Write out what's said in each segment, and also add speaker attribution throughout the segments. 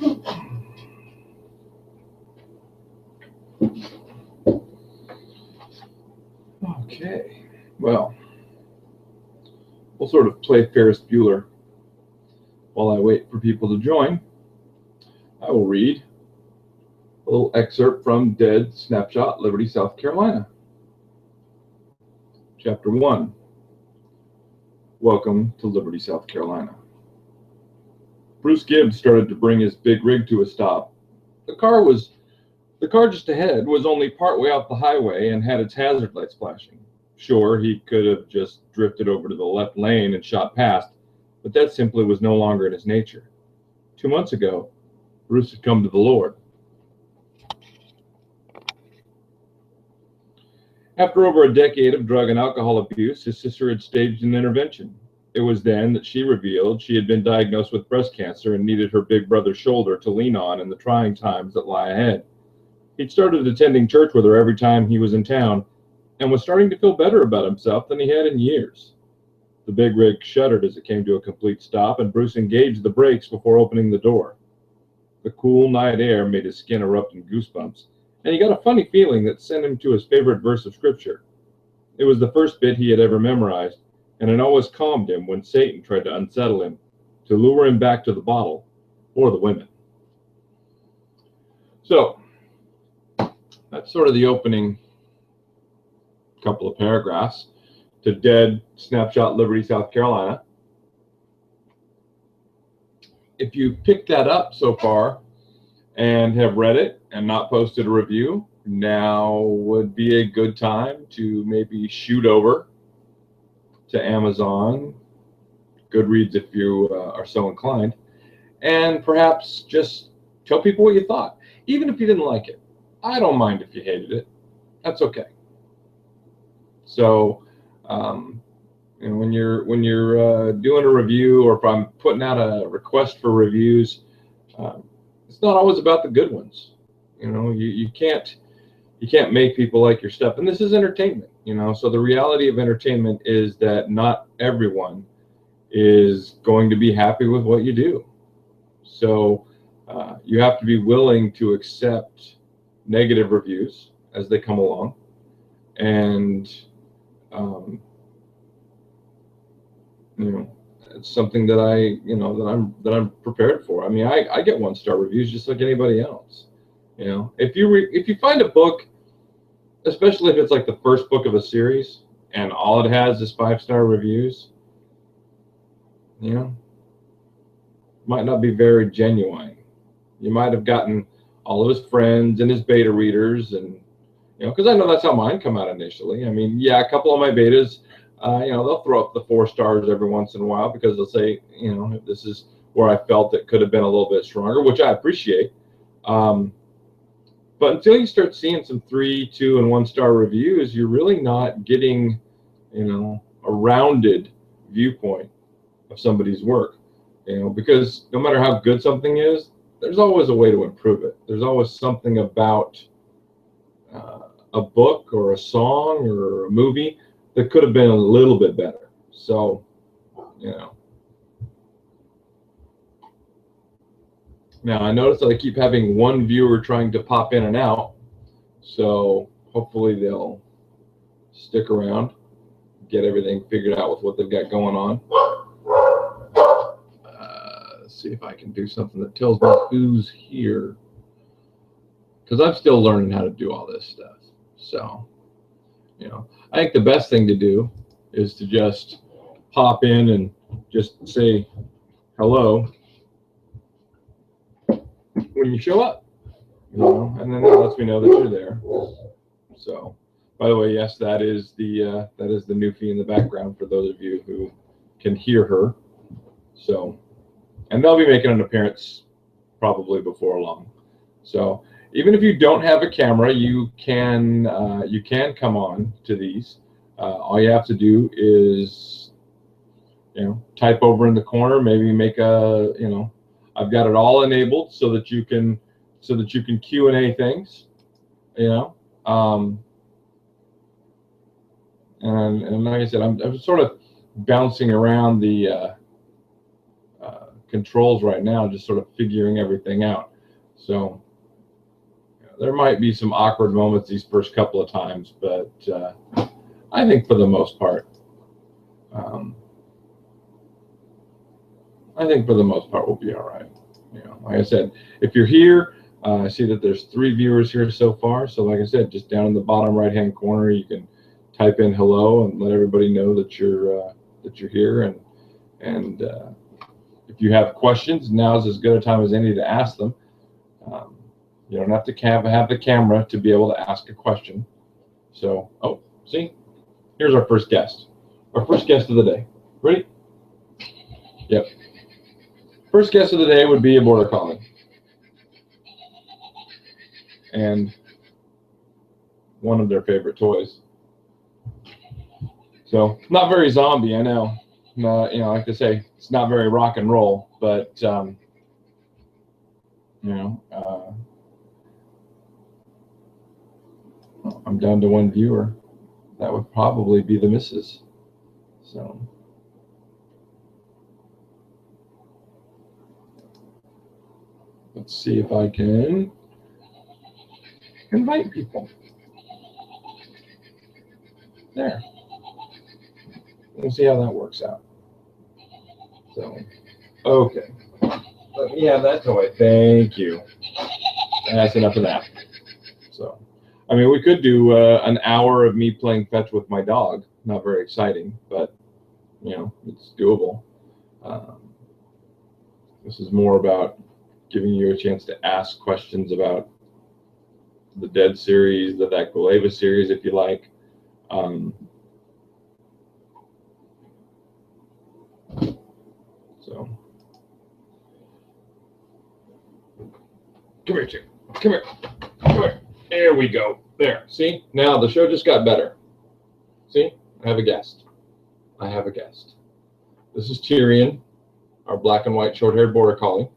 Speaker 1: Okay, well, we'll sort of play Ferris Bueller while I wait for people to join. I will read a little excerpt from Dead Snapshot, Liberty, South Carolina. Chapter 1. Welcome to Liberty, South Carolina. Bruce Gibbs started to bring his big rig to a stop. The car just ahead was only partway out the highway and had its hazard lights flashing. Sure, he could have just drifted over to the left lane and shot past, but that simply was no longer in his nature. 2 months ago, Bruce had come to the Lord. After over a decade of drug and alcohol abuse, his sister had staged an intervention. It was then that she revealed she had been diagnosed with breast cancer and needed her big brother's shoulder to lean on in the trying times that lie ahead. He'd started attending church with her every time he was in town and was starting to feel better about himself than he had in years. The big rig shuddered as it came to a complete stop, and Bruce engaged the brakes before opening the door. The cool night air made his skin erupt in goosebumps, and he got a funny feeling that sent him to his favorite verse of scripture. It was the first bit he had ever memorized, and it always calmed him when Satan tried to unsettle him, to lure him back to the bottle or the women. So, that's sort of the opening couple of paragraphs to Dead Snapshot, Liberty, South Carolina. If you picked that up so far and have read it and not posted a review, now would be a good time to maybe shoot over to Amazon, Goodreads if you are so inclined, and perhaps just tell people what you thought, even if you didn't like it. I don't mind if you hated it. That's okay. So, when you're doing a review, or if I'm putting out a request for reviews, it's not always about the good ones. You can't make people like your stuff, and this is entertainment. So the reality of entertainment is that not everyone is going to be happy with what you do. So you have to be willing to accept negative reviews as they come along, and it's something that I'm prepared for. I mean, I get 1-star reviews just like anybody else. If you find a book, especially if it's like the first book of a series and all it has is 5-star reviews, might not be very genuine. You might have gotten all of his friends and his beta readers, and because I know that's how mine come out initially. I mean, yeah, a couple of my betas, they'll throw up the 4 stars every once in a while because they'll say, this is where I felt it could have been a little bit stronger, which I appreciate. But until you start seeing some 3, 2, and 1-star reviews, you're really not getting, a rounded viewpoint of somebody's work. Because no matter how good something is, there's always a way to improve it. There's always something about a book or a song or a movie that could have been a little bit better. So, Now, I notice that I keep having one viewer trying to pop in and out, so hopefully they'll stick around, get everything figured out with what they've got going on. Let's see if I can do something that tells me who's here, because I'm still learning how to do all this stuff. So, I think the best thing to do is to just pop in and just say hello when you show up, and then that lets me know that you're there. So, by the way, yes, that is the Newfie in the background for those of you who can hear her. So, and they'll be making an appearance probably before long. So, even if you don't have a camera, you can come on to these. All you have to do is type over in the corner, maybe make a I've got it all enabled so that you can Q&A things, and like I said, I'm sort of bouncing around the controls right now, just sort of figuring everything out. So there might be some awkward moments these first couple of times, but I think for the most part, we'll be all right. You know, like I said, if you're here, I see that there's 3 viewers here so far. So like I said, just down in the bottom right-hand corner, you can type in hello and let everybody know that you're here. And if you have questions, now's as good a time as any to ask them. You don't have to have the camera to be able to ask a question. So, oh, see, here's our first guest. Our first guest of the day. Ready? Yep. First guest of the day would be a border collie. And one of their favorite toys. So, not very zombie, I know. You know, like to say, it's not very rock and roll, but, you know, I'm down to 1 viewer. That would probably be the missus. So, let's see if I can invite people. There. We'll see how that works out. So, okay. Let me have that toy. Thank you. That's enough of that. So, I mean, we could do an hour of me playing fetch with my dog. Not very exciting, but, you know, it's doable. This is more about giving you a chance to ask questions about the Dead series, the That Ghoul Ava series, if you like. So, come here, Chick. Come here. Come here. There we go. There. See? Now the show just got better. See? I have a guest. I have a guest. This is Tyrion, our black and white short-haired border collie.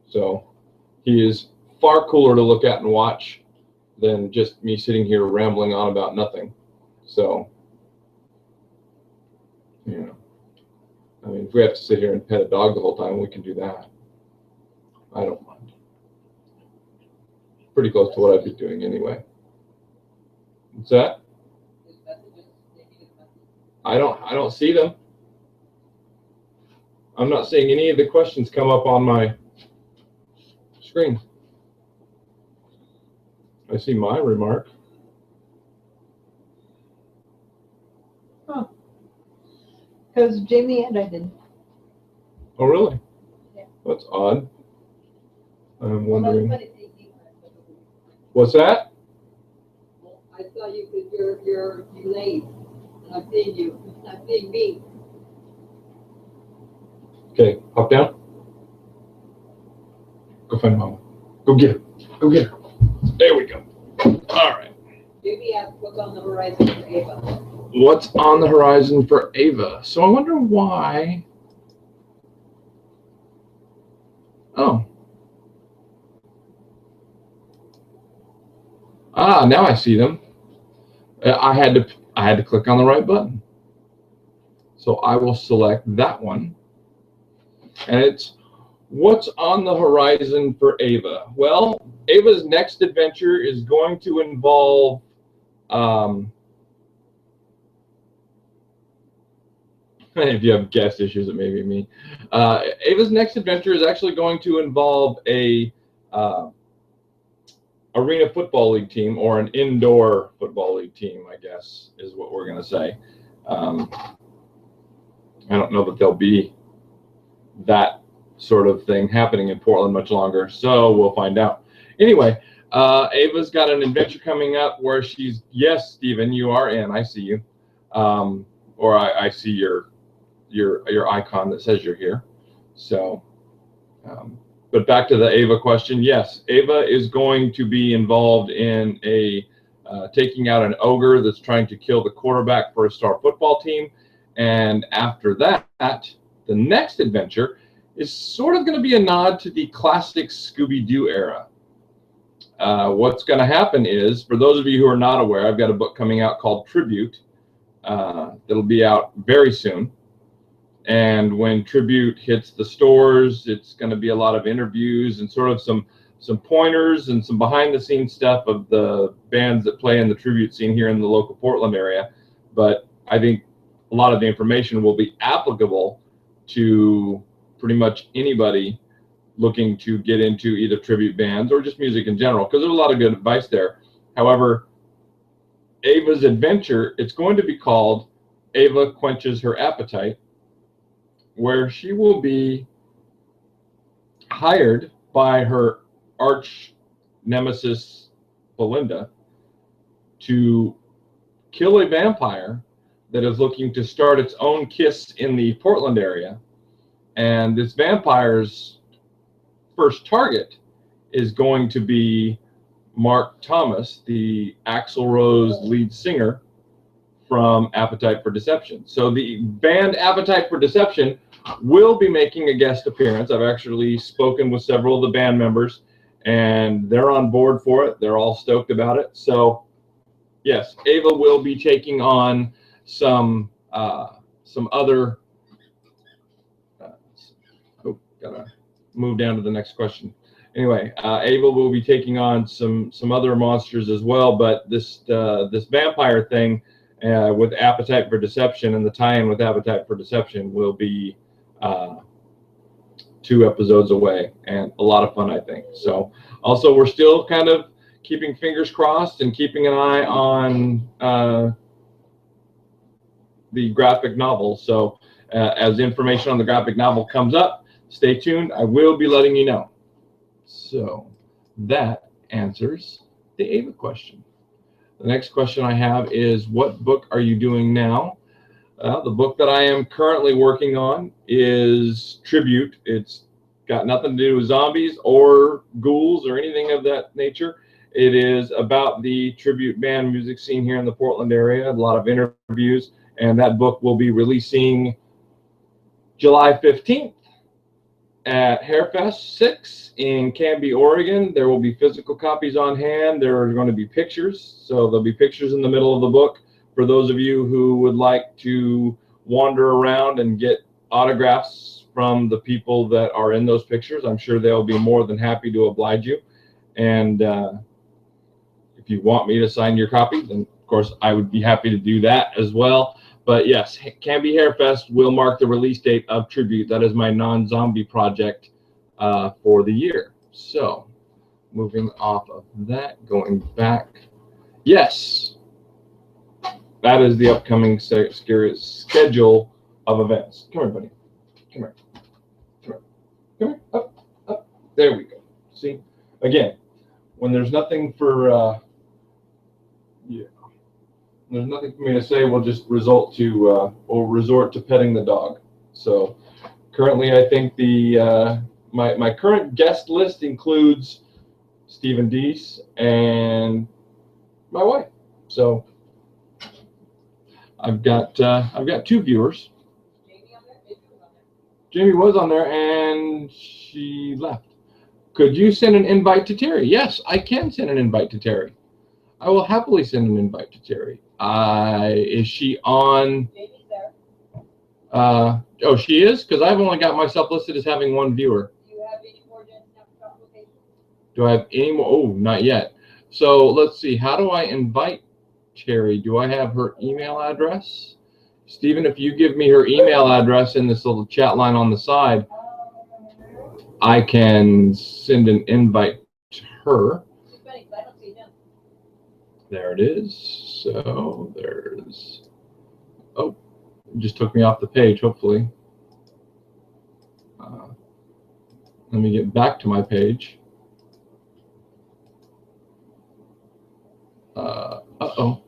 Speaker 1: So he is far cooler to look at and watch than just me sitting here rambling on about nothing. So, you know, I mean, if we have to sit here and pet a dog the whole time, we can do that. I don't mind. Pretty close to what I'd be doing anyway. What's that? I don't see them. I'm not seeing any of the questions come up on my screen. I see my remark.
Speaker 2: Huh. Because Jamie and I did.
Speaker 1: Oh, really?
Speaker 2: Yeah.
Speaker 1: That's odd. I'm wondering. What's that?
Speaker 3: I saw you because you're delayed. And I'm seeing you. I'm seeing me.
Speaker 1: Okay, hop down. Go find Mama. Go get her. Go get her. There we go. All right.
Speaker 3: Jamie asked what's on the horizon for Ava.
Speaker 1: What's on the horizon for Ava? So I wonder why. Oh. Ah, now I see them. I had to click on the right button. So I will select that one. And it's what's on the horizon for Ava? Well, Ava's next adventure is going to involve if you have guest issues, it may be me. Ava's next adventure is actually going to involve a arena football league team, or an indoor football league team, I guess, is what we're going to say. I don't know that there'll be that sort of thing happening in Portland much longer, so we'll find out. Anyway, Ava's got an adventure coming up where she's, yes, Stephen, you are in, I see you. Or I see your icon that says you're here. So, but back to the Ava question. Yes, Ava is going to be involved in a taking out an ogre that's trying to kill the quarterback for a star football team. And after that, the next adventure is sort of going to be a nod to the classic Scooby-Doo era. What's going to happen is, for those of you who are not aware, I've got a book coming out called Tribute that'll be out very soon. And when Tribute hits the stores, it's going to be a lot of interviews and sort of some pointers and some behind the scenes stuff of the bands that play in the Tribute scene here in the local Portland area. But I think a lot of the information will be applicable to pretty much anybody looking to get into either tribute bands or just music in general, because there's a lot of good advice there. However, Ava's adventure, it's going to be called Ava Quenches Her Appetite, where she will be hired by her arch nemesis Belinda to kill a vampire that is looking to start its own kiss in the Portland area. And this vampire's first target is going to be Mark Thomas, the Axl Rose lead singer from Appetite for Deception. So the band Appetite for Deception will be making a guest appearance. I've actually spoken with several of the band members, and they're on board for it. They're all stoked about it. So yes, Ava will be taking on some other. Gotta move down to the next question. Anyway, Ava will be taking on some other monsters as well, but this vampire thing with Appetite for Deception and the tie-in with Appetite for Deception will be 2 episodes away, and a lot of fun, I think. So also, we're still kind of keeping fingers crossed and keeping an eye on the graphic novel. So as information on the graphic novel comes up, stay tuned. I will be letting you know. So that answers the Ava question. The next question I have is, what book are you doing now? The book that I am currently working on is Tribute. It's got nothing to do with zombies or ghouls or anything of that nature. It is about the tribute band music scene here in the Portland area, a lot of interviews, and that book will be releasing July 15th at Hairfest 6 in Canby, Oregon. There will be physical copies on hand. There are going to be pictures, so there'll be pictures in the middle of the book for those of you who would like to wander around and get autographs from the people that are in those pictures. I'm sure they'll be more than happy to oblige you. And if you want me to sign your copy, then of course I would be happy to do that as well. But yes, Canby Hairfest will mark the release date of Tribute. That is my non-zombie project for the year. So moving off of that, going back. Yes, that is the upcoming schedule of events. Come here, buddy. Come here. Come here. Come here. Up, up. There we go. See? Again, when there's nothing for, there's nothing for me to say, we'll just resort to petting the dog. So currently, I think the my current guest list includes Stephen Deese and my wife. So I've got 2 viewers. Jamie was on there and she left. Could you send an invite to Terry? Yes, I can send an invite to Terry. I will happily send an invite to Terry. Is she on?
Speaker 3: Jamie's there.
Speaker 1: Oh, she is? Because I've only got myself listed as having 1 viewer.
Speaker 3: Do you have any more Snapshot locations?
Speaker 1: Do I have any more? Oh, not yet. So let's see. How do I invite Terry? Do I have her email address? Stephen, if you give me her email address in this little chat line on the side, I can send an invite to her.
Speaker 3: I don't see him.
Speaker 1: There it is. So there's, oh, it just took me off the page, hopefully. Let me get back to my page. Uh-oh.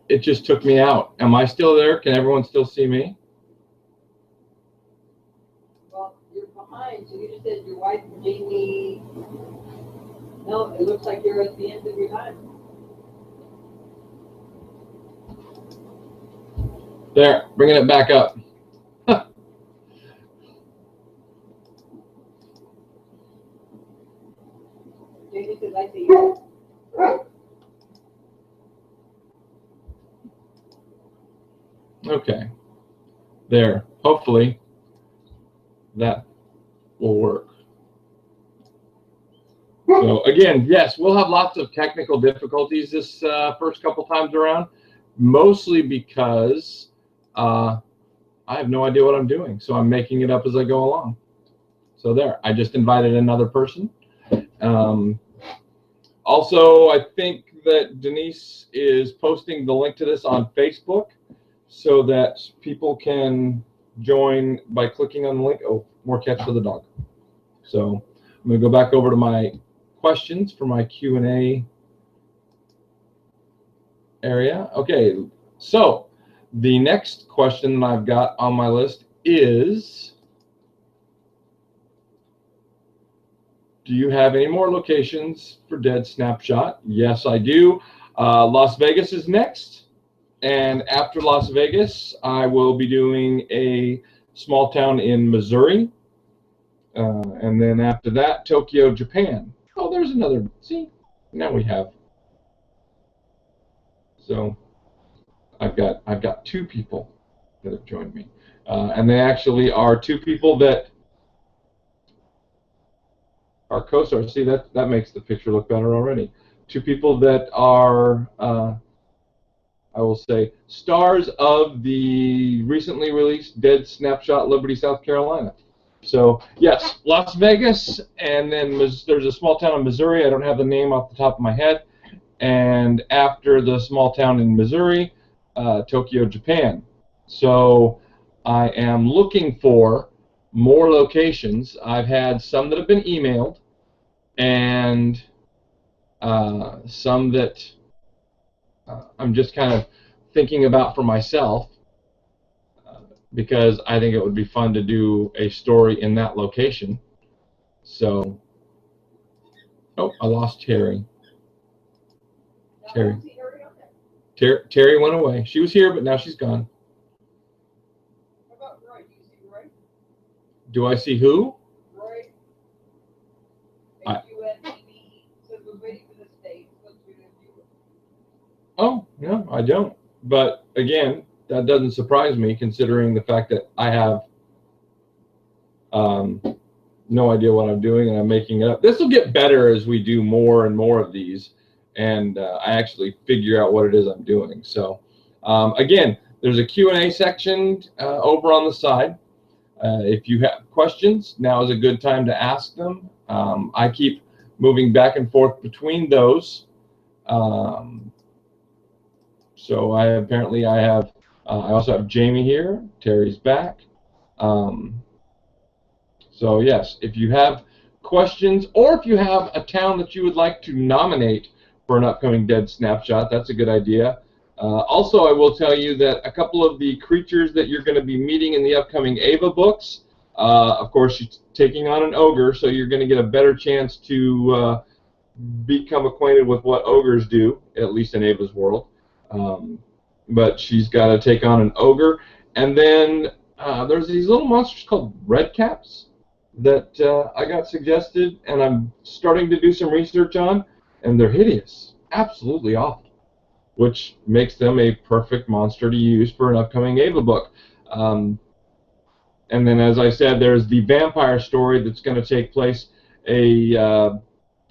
Speaker 1: It just took me out. Am I still there? Can everyone still see me?
Speaker 3: Well, you're behind, so you just said your wife, Jamie. No, it looks like you're at the end of your time.
Speaker 1: There, bringing it back up.
Speaker 3: Jamie says, I see you.
Speaker 1: there. Hopefully that will work. So again, yes, we'll have lots of technical difficulties this first couple times around, mostly because I have no idea what I'm doing, so I'm making it up as I go along. So there, I just invited another person. Also, I think that Denise is posting the link to this on Facebook so that people can join by clicking on the link. Oh, more cats for the dog. So I'm going to go back over to my questions for my Q&A area. Okay, so the next question that I've got on my list is, do you have any more locations for Dead Snapshot? Yes, I do. Las Vegas is next. And after Las Vegas, I will be doing a small town in Missouri. And then after that, Tokyo, Japan. Oh, there's another. See, now we have. So I've got 2 people that have joined me. And they actually are 2 people that are co-stars. See, that makes the picture look better already. 2 people that are, I will say, stars of the recently released Dead Snapshot, Liberty, South Carolina. So yes, Las Vegas, and then there's a small town in Missouri. I don't have the name off the top of my head. And after the small town in Missouri, Tokyo, Japan. So I am looking for more locations. I've had some that have been emailed, and some that I'm just kind of thinking about for myself, because I think it would be fun to do a story in that location. So, oh, I lost Terry. Terry went away. She was here, but now she's gone.
Speaker 3: How about Roy? Do you see Roy?
Speaker 1: Do I see who?
Speaker 3: Roy? Says we're waiting for the state.
Speaker 1: Oh, no, I don't. But again, that doesn't surprise me, considering the fact that I have no idea what I'm doing and I'm making it up. This will get better as we do more and more of these, and I actually figure out what it is I'm doing. So again, there's a Q&A section over on the side. If you have questions, now is a good time to ask them. I keep moving back and forth between those. So I also have Jamie here. Terry's back. So yes, if you have questions, or if you have a town that you would like to nominate for an upcoming Dead Snapshot, that's a good idea. Also, I will tell you that a couple of the creatures that you're going to be meeting in the upcoming Ava books, of course, she's taking on an ogre, so you're going to get a better chance to become acquainted with what ogres do, at least in Ava's world. But she's got to take on an ogre. And then there's these little monsters called redcaps that I got suggested, and I'm starting to do some research on, and they're hideous, absolutely awful, which makes them a perfect monster to use for an upcoming Ava book. And then, as I said, there's the vampire story that's going to take place. A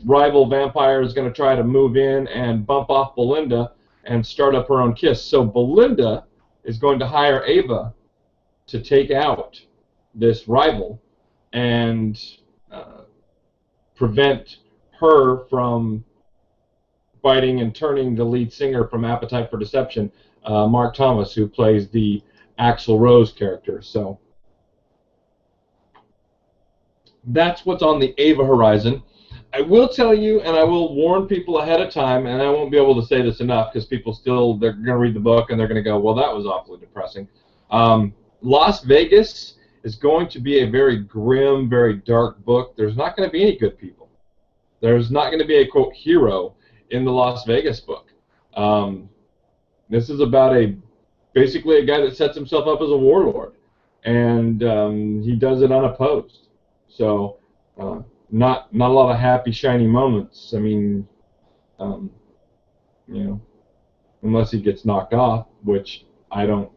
Speaker 1: rival vampire is going to try to move in and bump off Belinda and start up her own kiss. So Belinda is going to hire Ava to take out this rival and prevent her from fighting and turning the lead singer from Appetite for Deception, Mark Thomas, who plays the Axl Rose character. So that's what's on the Ava horizon. I will tell you, and I will warn people ahead of time, and I won't be able to say this enough because people they're going to read the book and they're going to go, well, that was awfully depressing. Las Vegas is going to be a very grim, very dark book. There's not going to be any good people. There's not going to be a, quote, hero in the Las Vegas book. This is about basically a guy that sets himself up as a warlord, and he does it unopposed. So not a lot of happy, shiny moments. I mean, you know, unless he gets knocked off, which I don't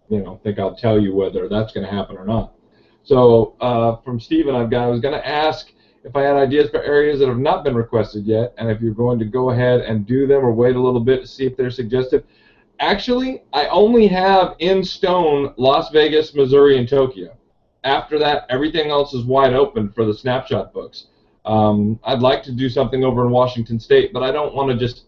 Speaker 1: think I'll tell you whether that's going to happen or not. So from Steven, I was going to ask if I had ideas for areas that have not been requested yet, and if you're going to go ahead and do them or wait a little bit to see if they're suggested. Actually, I only have in stone Las Vegas, Missouri, and Tokyo. After that, everything else is wide open for the Snapshot books. I'd like to do something over in Washington State, but I don't want to just,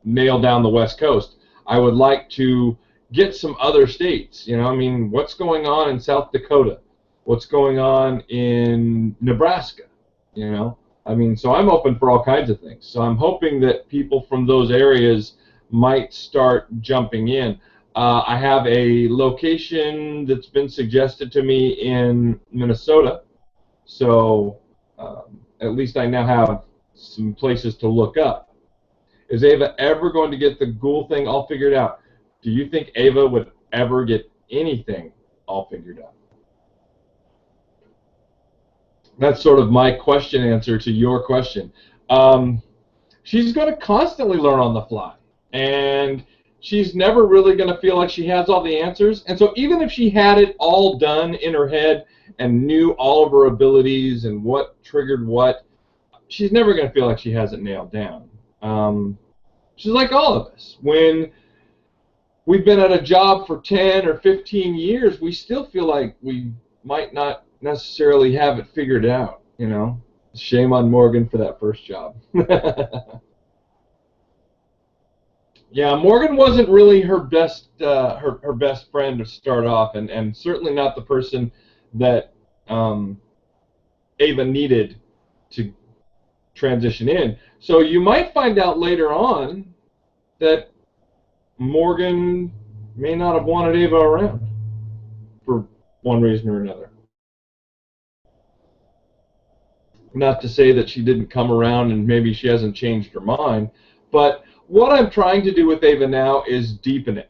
Speaker 1: nail down the West Coast. I would like to get some other states. I mean, what's going on in South Dakota? What's going on in Nebraska? I mean, so I'm open for all kinds of things. So I'm hoping that people from those areas might start jumping in. I have a location that's been suggested to me in Minnesota, so at least I now have some places to look up. Is Ava ever going to get the ghoul thing all figured out? Do you think Ava would ever get anything all figured out? That's sort of my question answer to your question. She's going to constantly learn on the fly, and she's never really going to feel like she has all the answers. And so even if she had it all done in her head and knew all of her abilities and what triggered what, she's never going to feel like she has it nailed down. She's like all of us. When we've been at a job for 10 or 15 years, we still feel like we might not necessarily have it figured out, Shame on Morgan for that first job. Yeah, Morgan wasn't really her best her best friend to start off, and certainly not the person that Ava needed to transition in. So you might find out later on that Morgan may not have wanted Ava around for one reason or another. Not to say that she didn't come around and maybe she hasn't changed her mind, but what I'm trying to do with Ava now is deepen it.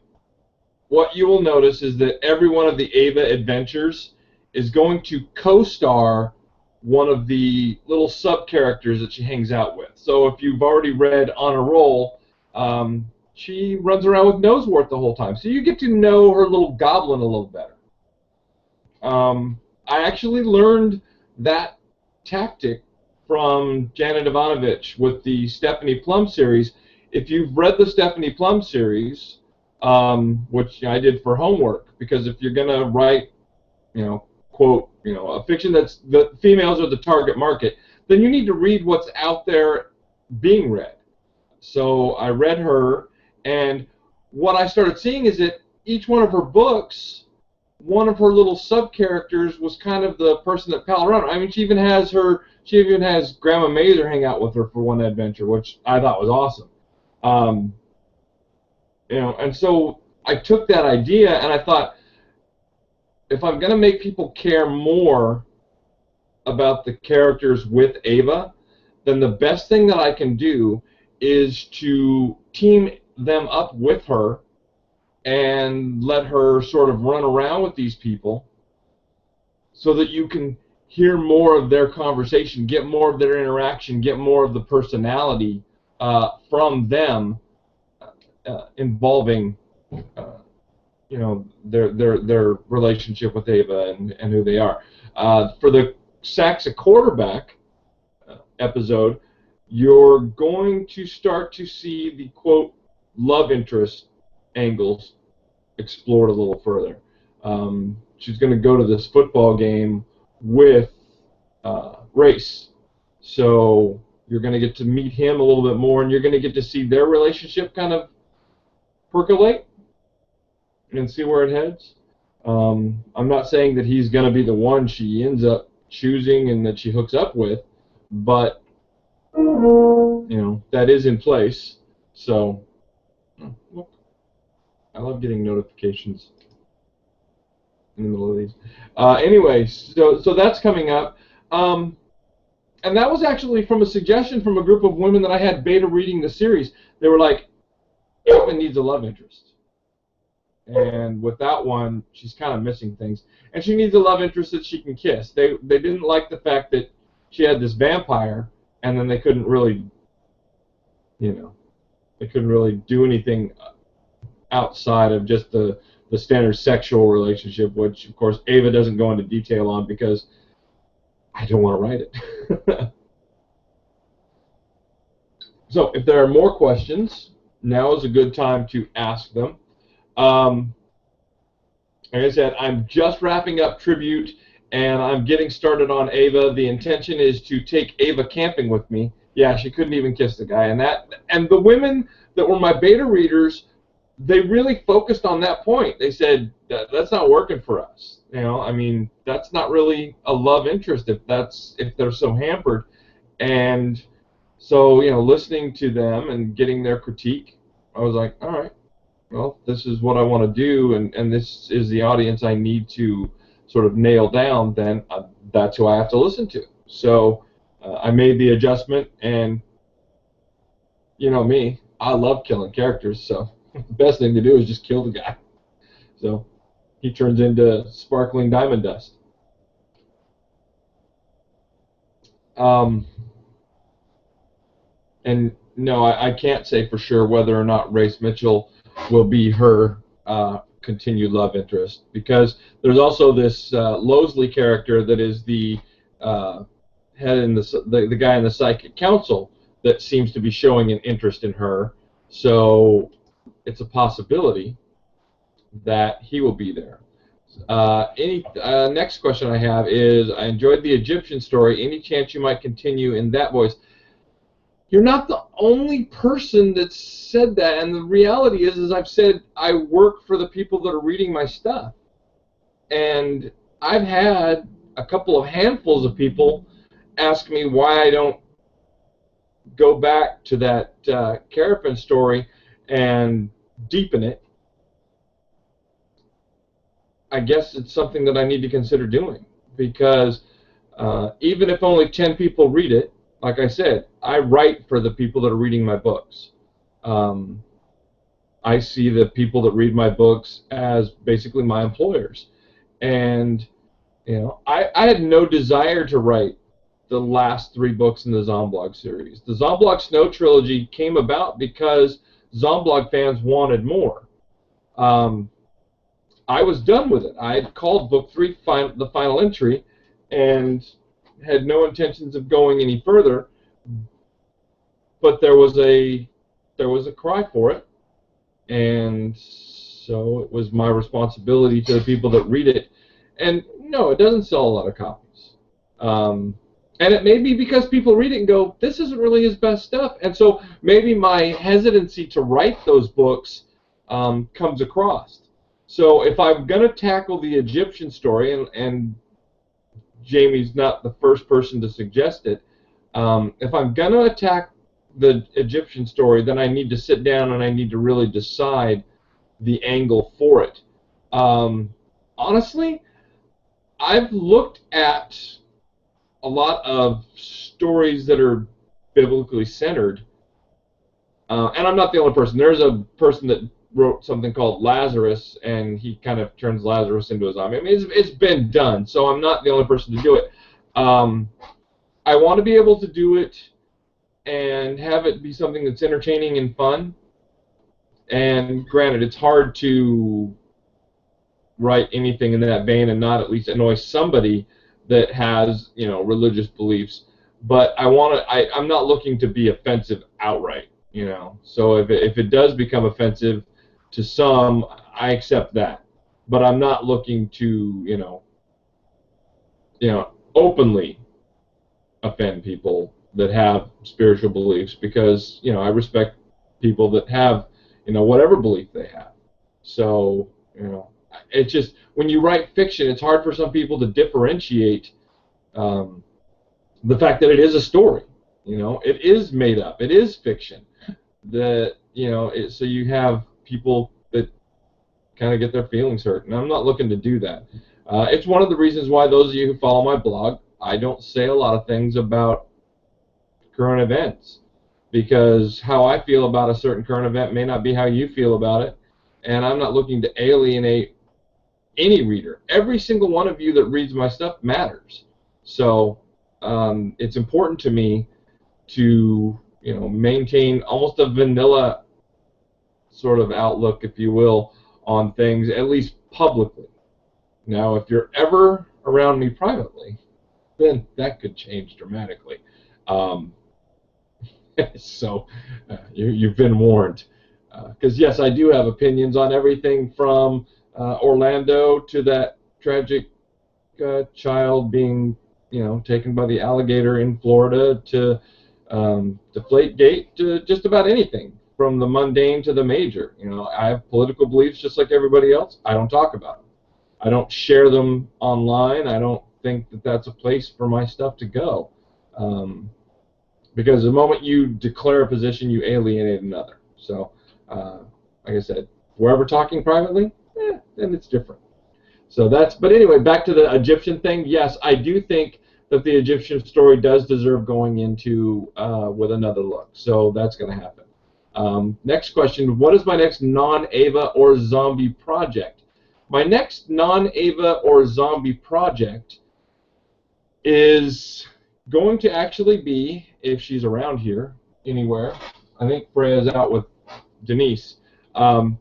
Speaker 1: What you will notice is that every one of the Ava adventures is going to co-star one of the little sub-characters that she hangs out with. So if you've already read On a Roll, she runs around with Nosewort the whole time. So you get to know her little goblin a little better. I actually learned that tactic from Janet Ivanovich with the Stephanie Plum series. If you've read the Stephanie Plum series, which I did for homework, because if you're going to write, quote, a fiction that's the females are the target market, then you need to read what's out there being read. So I read her, and what I started seeing is that each one of her books, one of her little sub-characters was kind of the person that pal around. I mean, she even has Grandma Mazer hang out with her for one adventure, which I thought was awesome. And so I took that idea and I thought, if I'm going to make people care more about the characters with Ava, then the best thing that I can do is to team them up with her and let her sort of run around with these people so that you can hear more of their conversation, get more of their interaction, get more of the personality from them involving their relationship with Ava and who they are. For the Saxa quarterback episode, you're going to start to see the, quote, love interest angles explored a little further. She's going to go to this football game with Race. So you're going to get to meet him a little bit more, and you're going to get to see their relationship kind of percolate and see where it heads. I'm not saying that he's going to be the one she ends up choosing and that she hooks up with, but that is in place. So look, I love getting notifications in the middle of these. Anyway, so that's coming up. And that was actually from a suggestion from a group of women that I had beta reading the series. They were like, Ava needs a love interest. And with that one, she's kind of missing things. And she needs a love interest that she can kiss. They didn't like the fact that she had this vampire, and then they couldn't really, they couldn't really do anything outside of just the the standard sexual relationship, which of course Ava doesn't go into detail on because I don't want to write it. So if there are more questions, now is a good time to ask them. Like I said, I'm just wrapping up Tribute, and I'm getting started on Ava. The intention is to take Ava camping with me. Yeah, she couldn't even kiss the guy, and the women that were my beta readers, they really focused on that point. They said that's not working for us. You know, I mean, that's not really a love interest if they're so hampered. And so, you know, listening to them and getting their critique, I was like, all right, well, this is what I want to do, and this is the audience I need to sort of nail down, then that's who I have to listen to. So I made the adjustment, and you know me, I love killing characters, so the best thing to do is just kill the guy. So he turns into sparkling diamond dust. And no, I can't say for sure whether or not Race Mitchell will be her continued love interest, because there's also this Losley character that is the head in the guy in the Psychic Council that seems to be showing an interest in her. So it's a possibility that he will be there. Next question I have is, I enjoyed the Egyptian story. Any chance you might continue in that voice? You're not the only person that said that, and the reality is, as I've said, I work for the people that are reading my stuff. And I've had a couple of handfuls of people ask me why I don't go back to that Carapin story and deepen it. I guess it's something that I need to consider doing, because even if only 10 people read it, like I said, I write for the people that are reading my books. I see the people that read my books as basically my employers. And you know, I had no desire to write the last 3 books in the Zomblog series. The Zomblog Snow trilogy came about because Zomblog fans wanted more. I was done with it. I had called book 3 the final entry and had no intentions of going any further, but there was a cry for it, and so it was my responsibility to the people that read it. And no, it doesn't sell a lot of copies, and it may be because people read it and go, this isn't really his best stuff, and so maybe my hesitancy to write those books comes across. So if I'm going to tackle the Egyptian story, and Jamie's not the first person to suggest it, if I'm going to attack the Egyptian story, then I need to sit down and I need to really decide the angle for it. Honestly, I've looked at a lot of stories that are biblically centered, and I'm not the only person. There's a person that wrote something called Lazarus, and he kind of turns Lazarus into a zombie. I mean, it's been done, so I'm not the only person to do it. I want to be able to do it and have it be something that's entertaining and fun. And granted, it's hard to write anything in that vein and not at least annoy somebody that has, you know, religious beliefs. But I'm not looking to be offensive outright, you know. So if it does become offensive to some, I accept that. But I'm not looking to, you know, openly offend people that have spiritual beliefs, because, you know, I respect people that have, you know, whatever belief they have. So, you know, it's just, when you write fiction, it's hard for some people to differentiate the fact that it is a story. You know, it is made up. It is fiction. That, you know, so you have people that kind of get their feelings hurt, and I'm not looking to do that. It's one of the reasons why those of you who follow my blog, I don't say a lot of things about current events, because how I feel about a certain current event may not be how you feel about it, and I'm not looking to alienate any reader. Every single one of you that reads my stuff matters. So it's important to me to, you know, maintain almost a vanilla sort of outlook, if you will, on things, at least publicly. Now, if you're ever around me privately, then that could change dramatically. So you've been warned. Because yes, I do have opinions on everything from Orlando to that tragic child being, taken by the alligator in Florida, to Deflategate, to just about anything, from the mundane to the major. I have political beliefs just like everybody else. I don't talk about them. I don't share them online. I don't think that that's a place for my stuff to go. Because the moment you declare a position, you alienate another. So, like I said, if we're ever talking privately, then it's different. So but anyway, back to the Egyptian thing. Yes, I do think that the Egyptian story does deserve going into with another look. So that's going to happen. Next question, what is my next non-Ava or zombie project? My next non-Ava or zombie project is going to actually be, if she's around here anywhere, I think Freya's out with Denise. I'm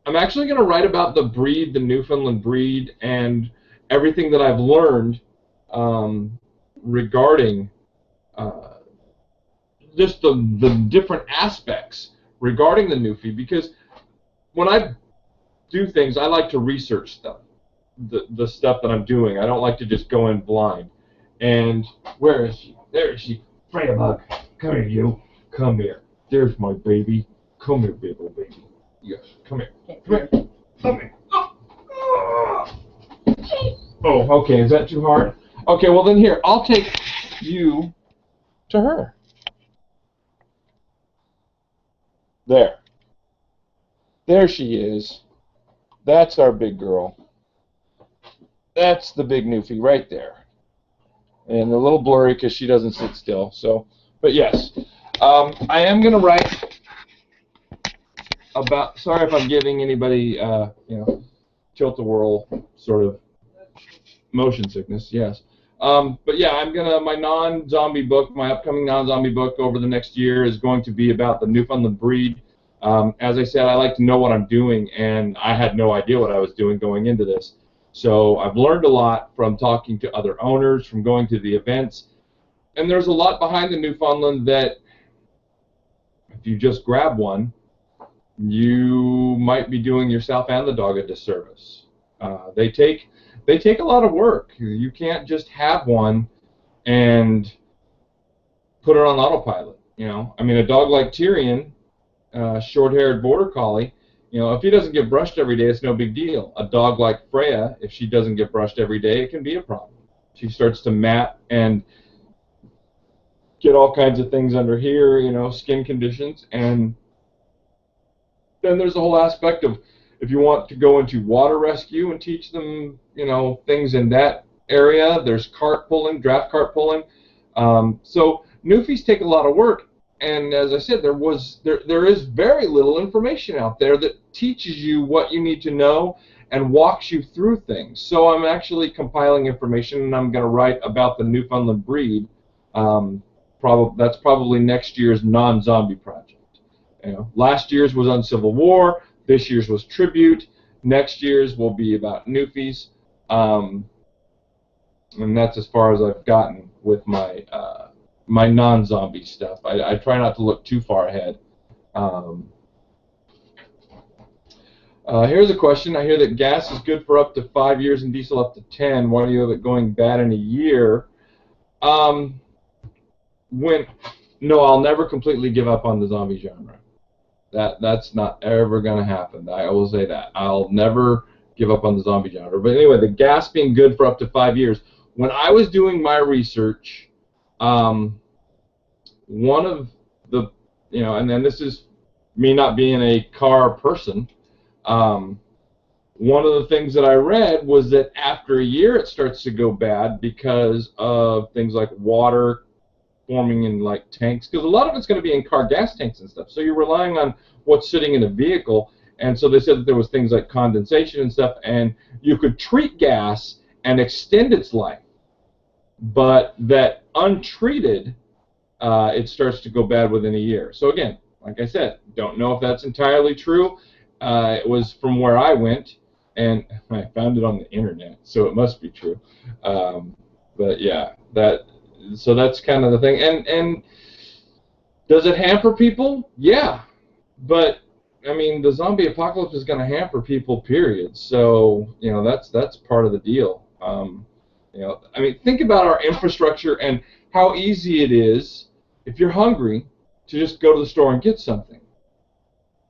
Speaker 1: actually going to write about the breed, the Newfoundland breed, and everything that I've learned regarding just the different aspects regarding the Newfie, because when I do things, I like to research stuff, the stuff that I'm doing. I don't like to just go in blind. And where is she? There is she. Freya Bug. Come here, you. Come here. There's my baby. Come here, baby. Yes, come here. Come here. Come here. Oh, okay. Is that too hard? Okay, well then here, I'll take you to her. There. There she is. That's our big girl. That's the big Newfie right there. And a little blurry because she doesn't sit still. So, but yes, I am going to write about. Sorry if I'm giving anybody, tilt-a-whirl sort of motion sickness. Yes, but yeah, I'm gonna my non-zombie book, my upcoming non-zombie book over the next year is going to be about the Newfoundland breed. As I said, I like to know what I'm doing, and I had no idea what I was doing going into this. So I've learned a lot from talking to other owners, from going to the events, and there's a lot behind the Newfoundland that if you just grab one, you might be doing yourself and the dog a disservice. They take a lot of work. You can't just have one and put it on autopilot. I mean, a dog like Tyrion, short-haired border collie, if he doesn't get brushed every day, it's no big deal. A dog like Freya, if she doesn't get brushed every day, it can be a problem. She starts to mat and get all kinds of things under here, skin conditions, and then there's the whole aspect of if you want to go into water rescue and teach them, things in that area, there's cart pulling, draft cart pulling. So Newfies take a lot of work. And as I said, there is very little information out there that teaches you what you need to know and walks you through things. So I'm actually compiling information, and I'm going to write about the Newfoundland breed. That's probably next year's non-zombie project. Last year's was on Civil War. This year's was tribute. Next year's will be about Newfies. And that's as far as I've gotten with my my non-zombie stuff. I try not to look too far ahead. Here's a question. I hear that gas is good for up to 5 years and diesel up to 10. Why do you have it going bad in a year? No, I'll never completely give up on the zombie genre. That's not ever going to happen. I will say that. I'll never give up on the zombie genre. But anyway, the gas being good for up to 5 years. When I was doing my research, one of the, and then this is me not being a car person, one of the things that I read was that after a year it starts to go bad because of things like water forming in like tanks, because a lot of it's going to be in car gas tanks and stuff, so you're relying on what's sitting in a vehicle. And so they said that there was things like condensation and stuff, and you could treat gas and extend its life, but that untreated, it starts to go bad within a year. So again, like I said, don't know if that's entirely true. It was from where I went, and I found it on the internet, so it must be true. But yeah, so that's kind of the thing. And does it hamper people? Yeah, but I mean, the zombie apocalypse is going to hamper people, period. So that's part of the deal. I mean, think about our infrastructure and how easy it is if you're hungry to just go to the store and get something.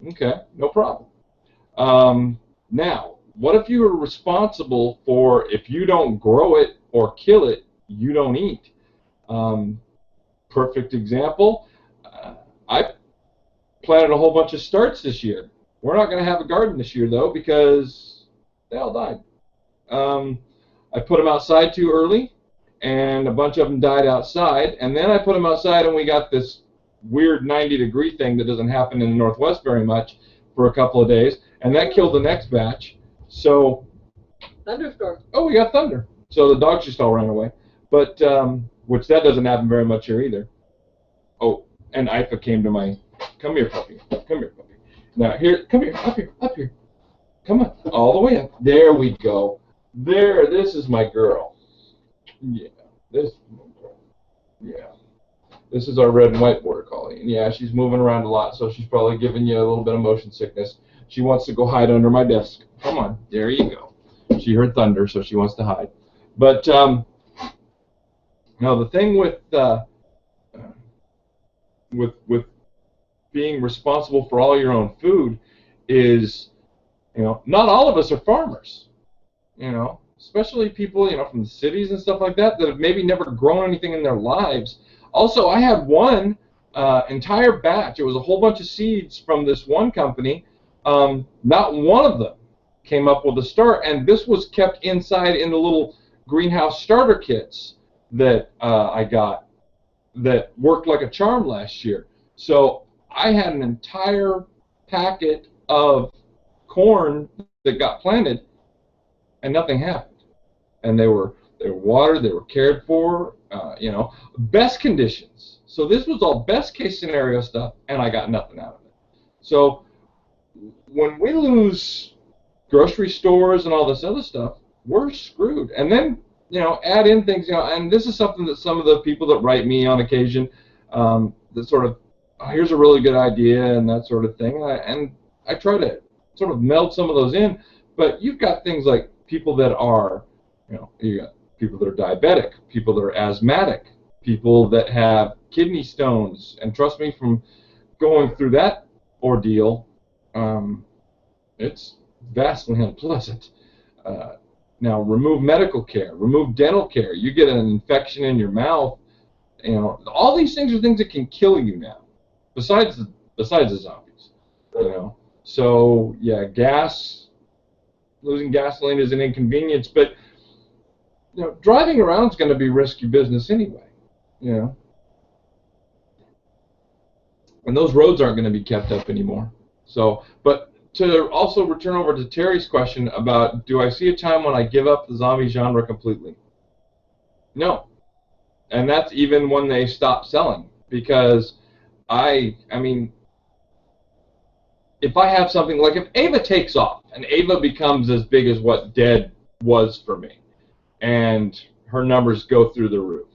Speaker 1: Okay, no problem. Now, what if you are responsible for, if you don't grow it or kill it, you don't eat? Perfect example. I planted a whole bunch of starts this year. We're not going to have a garden this year, though, because they all died. I put them outside too early, and a bunch of them died outside. And then I put them outside, and we got this weird 90-degree thing that doesn't happen in the Northwest very much for a couple of days, and that killed the next batch. So,
Speaker 3: thunderstorm.
Speaker 1: Oh, we got thunder. So the dogs just all ran away. But which that doesn't happen very much here either. Oh, and Ifa came to my. Come here, puppy. Come here, puppy. Now here, come here, up here, up here. Come on, all the way up. There we go. There, this is my girl. Yeah, this is my girl. Yeah. This is our red and white border collie. And yeah, she's moving around a lot, so she's probably giving you a little bit of motion sickness. She wants to go hide under my desk. Come on, there you go. She heard thunder, so she wants to hide. But now the thing with being responsible for all your own food is, not all of us are farmers. Especially people, from the cities and stuff like that have maybe never grown anything in their lives. Also, I had one entire batch. It was a whole bunch of seeds from this one company. Not one of them came up with a start, and this was kept inside in the little greenhouse starter kits that I got that worked like a charm last year. So I had an entire packet of corn that got planted, and nothing happened. And they were watered, they were cared for, best conditions. So this was all best case scenario stuff, and I got nothing out of it. So when we lose grocery stores and all this other stuff, we're screwed. And then, add in things, and this is something that some of the people that write me on occasion, that sort of, oh, here's a really good idea and that sort of thing. And I try to sort of meld some of those in, but you've got things like people that are, you got people that are diabetic, people that are asthmatic, people that have kidney stones, and trust me, from going through that ordeal, it's vastly unpleasant. Now, remove medical care, remove dental care. You get an infection in your mouth, all these things are things that can kill you now, besides the zombies, So yeah, losing gasoline is an inconvenience, but driving around is going to be risky business anyway, And those roads aren't going to be kept up anymore. So, but to also return over to Terry's question about, do I see a time when I give up the zombie genre completely? No. And that's even when they stop selling, because I mean, if I have something, like if Ava takes off, and Ava becomes as big as what Dead was for me, and her numbers go through the roof,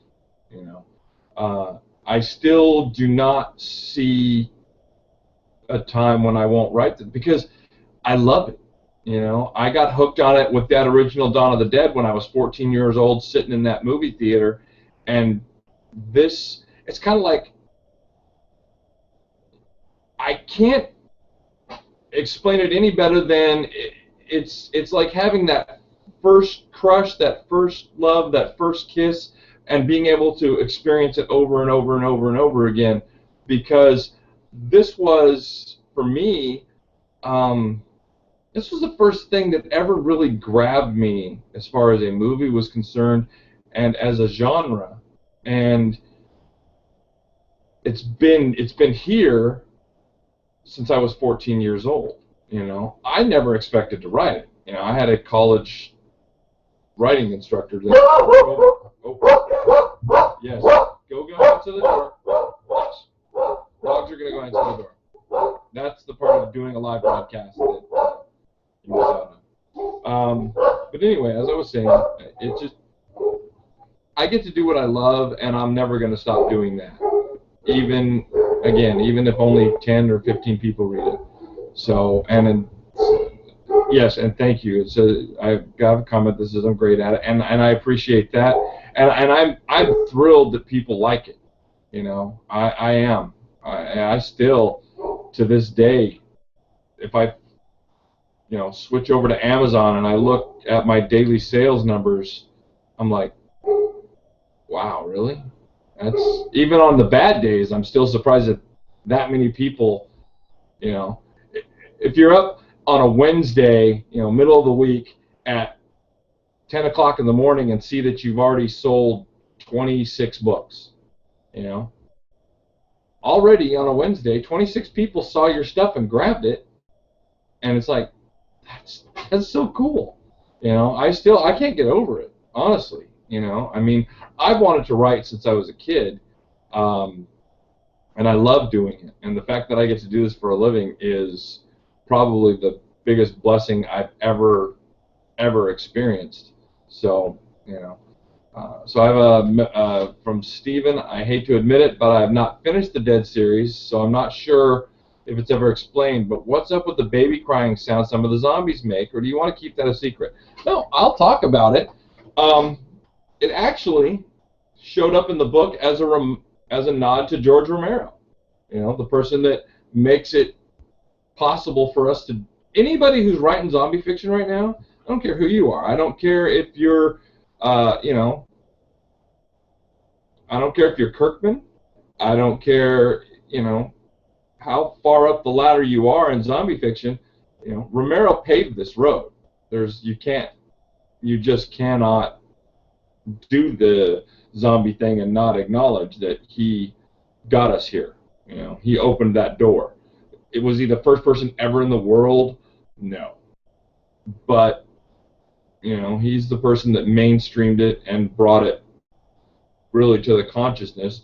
Speaker 1: I still do not see a time when I won't write them, because I love it. I got hooked on it with that original Dawn of the Dead when I was 14 years old, sitting in that movie theater, and it's kind of like, I can't explain it any better than it's like having that first crush, that first love, that first kiss, and being able to experience it over and over and over and over again, because this was, for me, this was the first thing that ever really grabbed me as far as a movie was concerned and as a genre, and it's been here since I was 14 years old. I never expected to write it. I had a college writing instructor that yes, go into the door. Yes. Dogs are going to go into the door. That's the part of doing a live broadcast that But anyway, as I was saying, it just, I get to do what I love, and I'm never going to stop doing that. Even if only 10 or 15 people read it. So, yes, and thank you. I've got a comment that says I'm great at it, and I appreciate that, and I'm thrilled that people like it. You know, I am. I still, to this day, if I switch over to Amazon and I look at my daily sales numbers, I'm like, wow, really? That's, even on the bad days, I'm still surprised that many people, if you're up on a Wednesday, middle of the week at 10 o'clock in the morning and see that you've already sold 26 books, already on a Wednesday, 26 people saw your stuff and grabbed it, and it's like, that's so cool. I can't get over it, honestly. I mean, I've wanted to write since I was a kid, and I love doing it. And the fact that I get to do this for a living is probably the biggest blessing I've ever experienced. So, so I have from Stephen. I hate to admit it, but I have not finished the Dead series, so I'm not sure if it's ever explained, but what's up with the baby crying sound some of the zombies make, or do you want to keep that a secret? No, I'll talk about it. It actually showed up in the book as a nod to George Romero, the person that makes it possible for us to, anybody who's writing zombie fiction right now, I don't care who you are. I don't care if you're, I don't care if you're Kirkman. I don't care, how far up the ladder you are in zombie fiction. Romero paved this road. You just cannot do the zombie thing and not acknowledge that he got us here. He opened that door. Was he the first person ever in the world? No. But, he's the person that mainstreamed it and brought it really to the consciousness.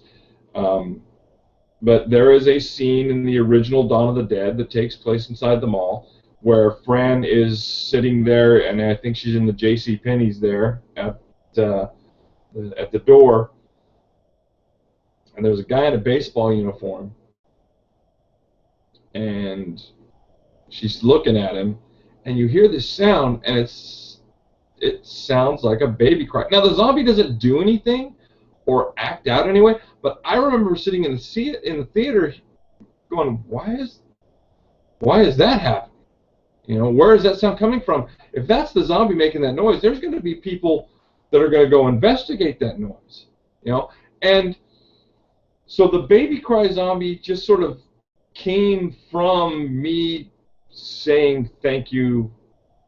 Speaker 1: But there is a scene in the original Dawn of the Dead that takes place inside the mall where Fran is sitting there, and I think she's in the J.C. Penney's there at the door, and there's a guy in a baseball uniform, and she's looking at him, and you hear this sound, and it sounds like a baby cry. Now, the zombie doesn't do anything or act out anyway, but I remember sitting in the theater going, why is that happening? Where is that sound coming from? If that's the zombie making that noise, there's going to be people that are going to go investigate that noise. And so the baby cry zombie just sort of came from me saying thank you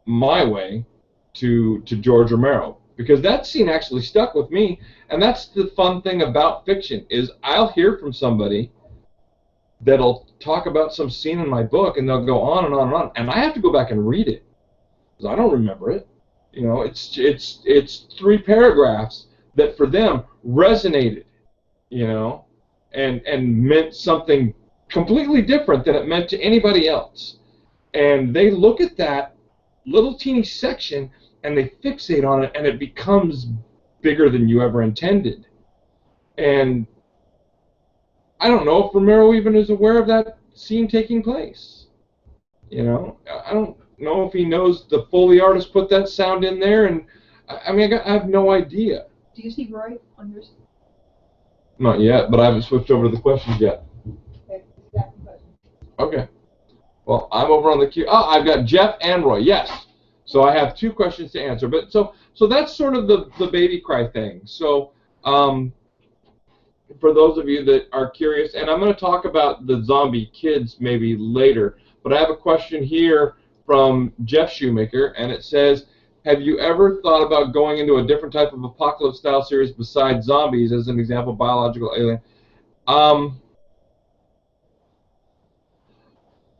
Speaker 1: my way to George Romero, because that scene actually stuck with me. And that's the fun thing about fiction, is I'll hear from somebody that'll talk about some scene in my book, and they'll go on and on and on, and I have to go back and read it because I don't remember it. It's 3 paragraphs that for them resonated, and meant something completely different than it meant to anybody else. And they look at that little teeny section and they fixate on it, and it becomes bigger than you ever intended. And I don't know if Romero even is aware of that scene taking place. I don't know if he knows the Foley artist put that sound in there, and I have no idea.
Speaker 2: Do you see Roy on yours?
Speaker 1: Not yet, but I haven't switched over to the questions yet. Okay. Well, I'm over on the queue. Oh, I've got Jeff and Roy. Yes. So I have 2 questions to answer. But so that's sort of the baby cry thing. So for those of you that are curious, and I'm going to talk about the zombie kids maybe later, but I have a question here from Jeff Shoemaker, and it says, have you ever thought about going into a different type of apocalypse-style series besides zombies, as an example, biological alien?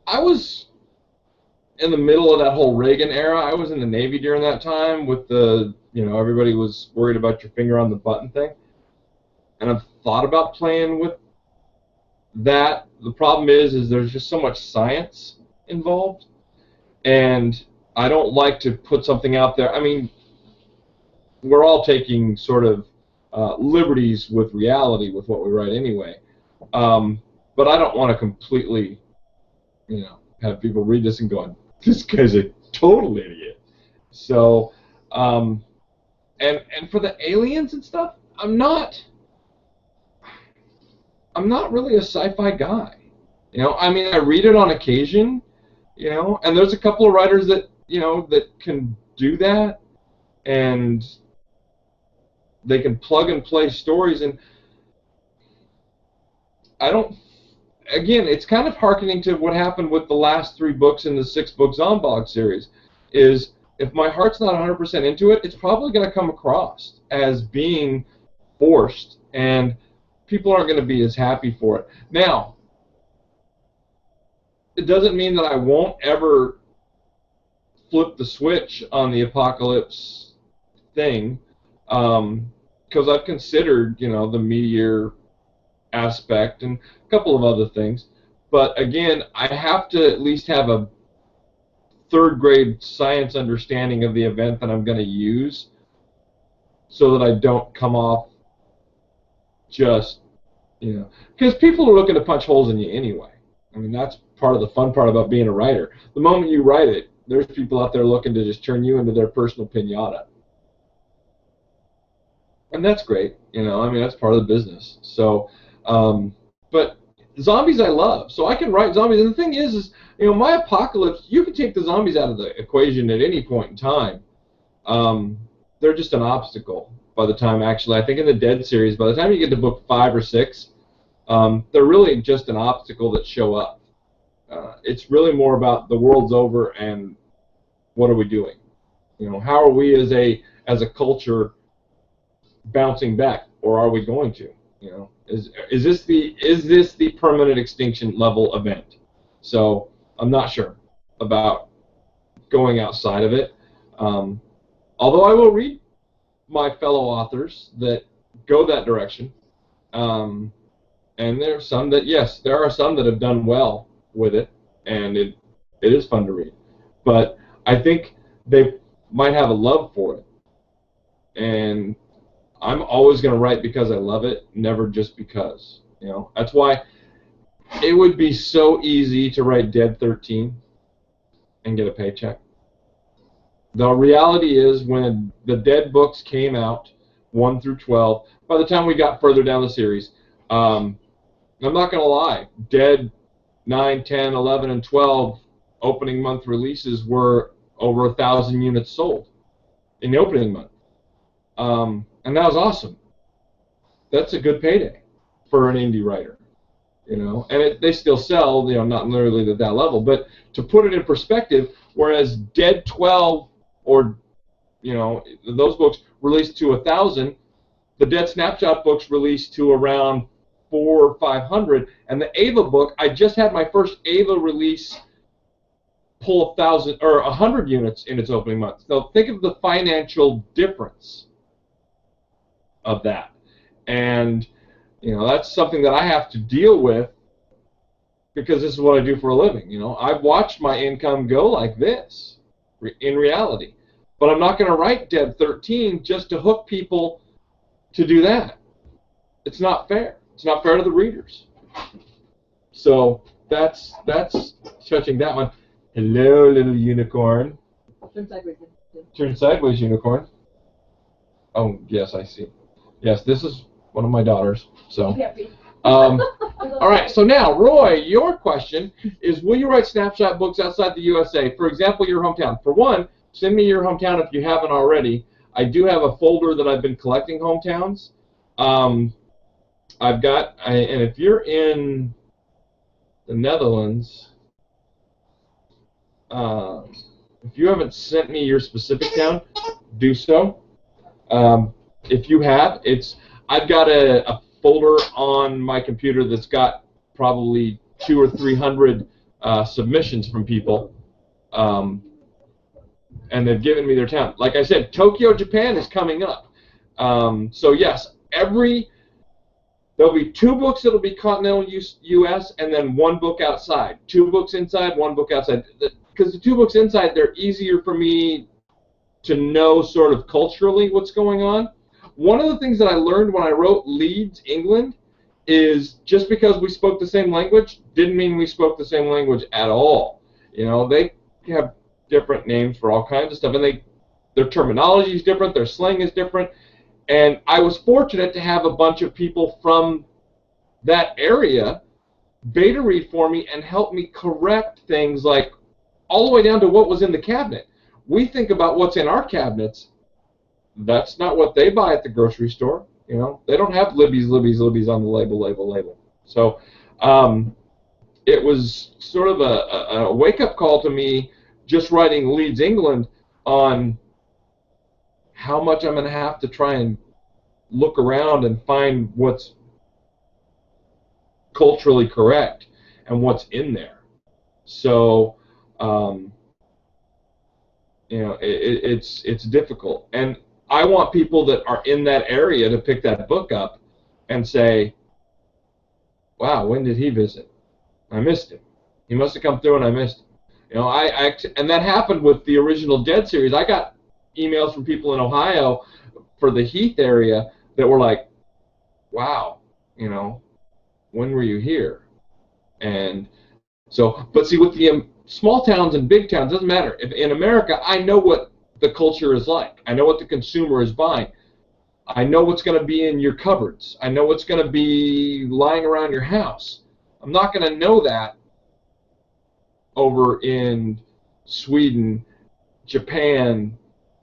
Speaker 1: I was in the middle of that whole Reagan era. I was in the Navy during that time with the, everybody was worried about your finger on the button thing. And I've thought about playing with that. The problem is there's just so much science involved. And I don't like to put something out there. I mean, we're all taking sort of liberties with reality with what we write anyway. But I don't want to completely, have people read this and going, this guy's a total idiot. So, and for the aliens and stuff, I'm not really a sci-fi guy. I mean, I read it on occasion, and there's a couple of writers that, that can do that, and they can plug and play stories, and I don't, again, it's kind of hearkening to what happened with the last 3 books in the 6-book Zombog series, is if my heart's not 100% into it, it's probably going to come across as being forced, and people aren't going to be as happy for it. Now, it doesn't mean that I won't ever flip the switch on the apocalypse thing, because I've considered, the meteor aspect and a couple of other things. But again, I have to at least have a 3rd grade science understanding of the event that I'm going to use, so that I don't come off just, because people are looking to punch holes in you anyway. I mean, that's part of the fun part about being a writer. The moment you write it, there's people out there looking to just turn you into their personal piñata. And that's great, I mean, that's part of the business. So, but zombies I love, so I can write zombies. And the thing is my apocalypse, you can take the zombies out of the equation at any point in time. They're just an obstacle by the time, actually, I think in the Dead series, by the time you get to book 5 or 6, they're really just an obstacle that show up. It's really more about the world's over and what are we doing? How are we as a culture bouncing back, or are we going to? Is this the permanent extinction level event? So I'm not sure about going outside of it. Although I will read my fellow authors that go that direction, and there are some that, yes, there are some that have done well with it, and it is fun to read. But I think they might have a love for it, and I'm always going to write because I love it, never just because. That's why it would be so easy to write Dead 13 and get a paycheck. The reality is, when the Dead books came out, 1 through 12, by the time we got further down the series, I'm not going to lie, Dead 9, 10, 11, and 12 opening month releases were over 1,000 units sold in the opening month. And that was awesome. That's a good payday for an indie writer, and they still sell, not literally at that level, but to put it in perspective, whereas Dead 12 or, those books released to 1,000, the Dead Snapshot books released to around 400 or 500, and the Ava book, I just had my first Ava release pull 1,000 or 100 units in its opening month. So think of the financial difference of that, and that's something that I have to deal with, because this is what I do for a living. I've watched my income go like this in reality, but I'm not going to write Dead 13 just to hook people to do that. It's not fair. It's not fair to the readers. So that's touching that one. Hello, little unicorn.
Speaker 3: Turn sideways.
Speaker 1: Turn sideways, unicorn. Oh, yes, I see. Yes, this is one of my daughters. So, all right. So now, Roy, your question is: will you write Snapshot books outside the USA? For example, your hometown. For one, send me your hometown if you haven't already. I do have a folder that I've been collecting hometowns. I've got, and if you're in the Netherlands, if you haven't sent me your specific town, do so. If you have, I've got a folder on my computer that's got probably 200 or 300 submissions from people, and they've given me their town. Like I said, Tokyo, Japan is coming up. So yes, there'll be 2 books that'll be continental U.S. and then 1 book outside. 2 books inside, 1 book outside. because the two books inside, they're easier for me to know sort of culturally what's going on. One of the things that I learned when I wrote Leeds, England, is just because we spoke the same language didn't mean we spoke the same language at all. You know, they have different names for all kinds of stuff, and their terminology is different, their slang is different, and I was fortunate to have a bunch of people from that area beta read for me and help me correct things like all the way down to what was in the cabinet. We think about what's in our cabinets. That's not what they buy at the grocery store. You know, they don't have Libby's on the label. So it was sort of a wake-up call to me just writing Leeds, England, on how much I'm going to have to try and look around and find what's culturally correct and what's in there. So you know, it's difficult, and I want people that are in that area to pick that book up and say, wow, when did he visit? I missed him. He must have come through and I missed him. You know, and that happened with the original Dead series. I got emails from people in Ohio for the Heath area that were like, wow, you know, when were you here? And so, but see, with the small towns and big towns, it doesn't matter. If in America, I know what the culture is like. I know what the consumer is buying. I know what's going to be in your cupboards. I know what's going to be lying around your house. I'm not going to know that over in Sweden, Japan,